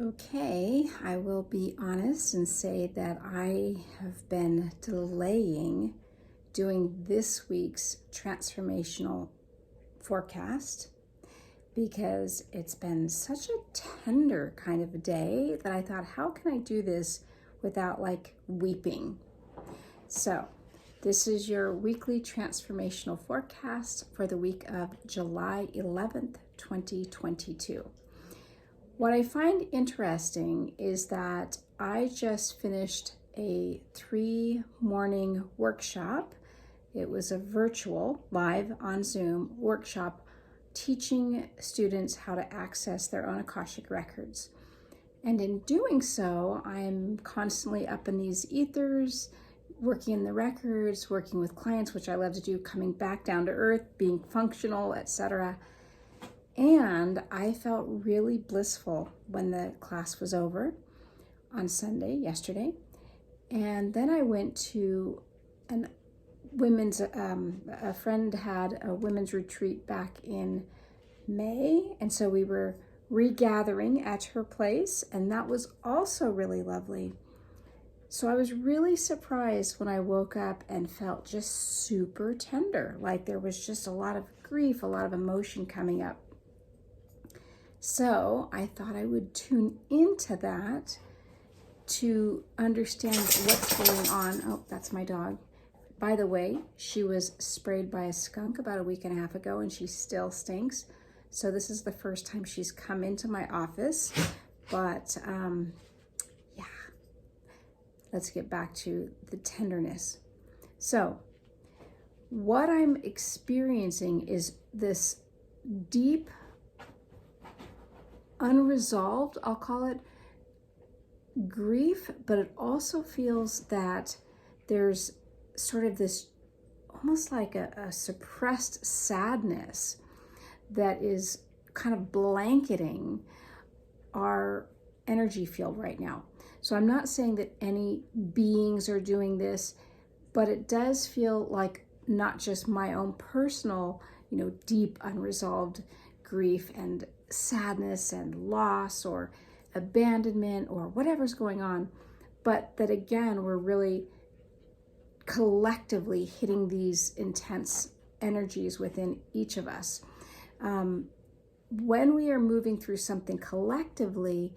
Okay, I will be honest and say that I have been delaying doing this week's transformational forecast because it's been such a tender kind of a day that I thought, how can I do this without like weeping? So, this is your weekly transformational forecast for the week of July 11th, 2022. What I find interesting is that I just finished a 3-morning workshop. It was a virtual, live on Zoom workshop teaching students how to access their own Akashic records. And in doing so, I'm constantly up in these ethers, working in the records, working with clients, which I love to do, coming back down to earth, being functional, etc. And I felt really blissful when the class was over on Sunday, yesterday. And then I went to a friend had a women's retreat back in May. And so we were regathering at her place, and that was also really lovely. So I was really surprised when I woke up and felt just super tender, like there was just a lot of grief, a lot of emotion coming up. So I thought I would tune into that to understand what's going on. Oh, that's my dog. By the way, she was sprayed by a skunk about a week and a half ago and she still stinks. So this is the first time she's come into my office. But yeah, let's get back to the tenderness. So what I'm experiencing is this deep, unresolved, I'll call it, grief, but it also feels that there's sort of this almost like a suppressed sadness that is kind of blanketing our energy field right now. So I'm not saying that any beings are doing this, but it does feel like not just my own personal, deep unresolved grief and sadness and loss or abandonment or whatever's going on, but that again, we're really collectively hitting these intense energies within each of us. When we are moving through something collectively,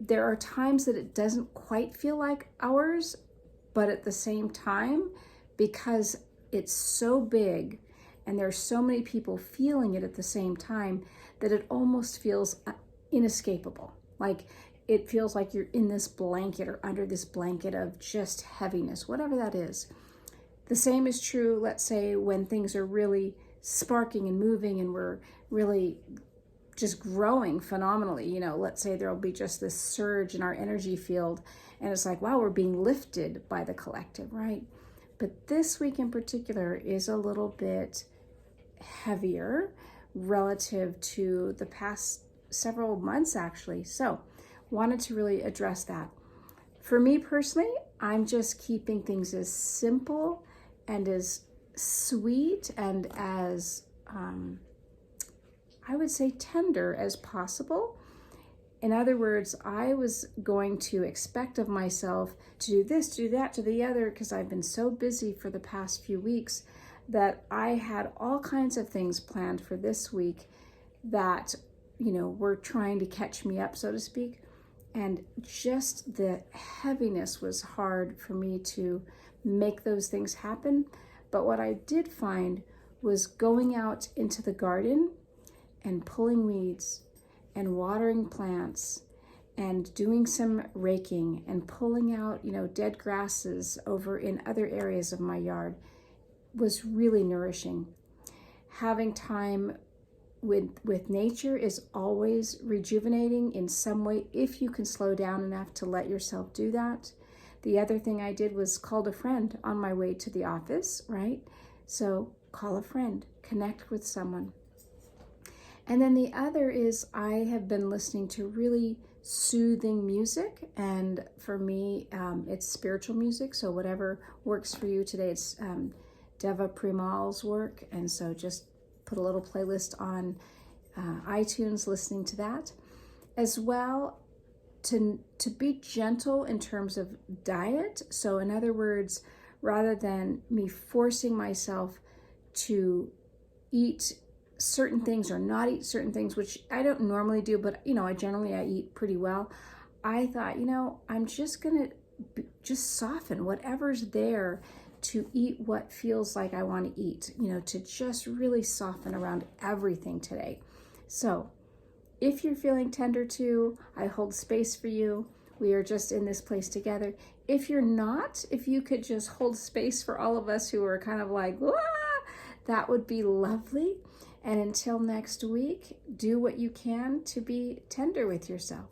there are times that it doesn't quite feel like ours, but at the same time, because it's so big and there's so many people feeling it at the same time, that it almost feels inescapable. Like it feels like you're in this blanket or under this blanket of just heaviness, whatever that is. The same is true, let's say, when things are really sparking and moving and we're really just growing phenomenally. Let's say there'll be just this surge in our energy field and it's like, wow, we're being lifted by the collective, right? But this week in particular is a little bit heavier relative to the past several months, actually. So wanted to really address that. For me personally, I'm just keeping things as simple and as sweet and as, I would say, tender as possible. In other words, I was going to expect of myself to do this, to do that, to the other, because I've been so busy for the past few weeks that I had all kinds of things planned for this week that, were trying to catch me up, so to speak. And just the heaviness was hard for me to make those things happen. But what I did find was going out into the garden and pulling weeds and watering plants and doing some raking and pulling out, dead grasses over in other areas of my yard was really nourishing. Having time with nature is always rejuvenating in some way if you can slow down enough to let yourself do that. The other thing I did was called a friend on my way to the office, right? So call a friend, connect with someone. And then the other is I have been listening to really soothing music, and for me, it's spiritual music. So whatever works for you today, it's Deva Premal's work, and so just put a little playlist on iTunes listening to that. As well, to be gentle in terms of diet. So in other words, rather than me forcing myself to eat certain things or not eat certain things, which I don't normally do, but I eat pretty well. I thought, I'm just gonna just soften whatever's there to eat what feels like I want to eat, to just really soften around everything today. So if you're feeling tender too, I hold space for you. We are just in this place together. If you're not, if you could just hold space for all of us who are kind of like, "Wah!" That would be lovely. And until next week, do what you can to be tender with yourself.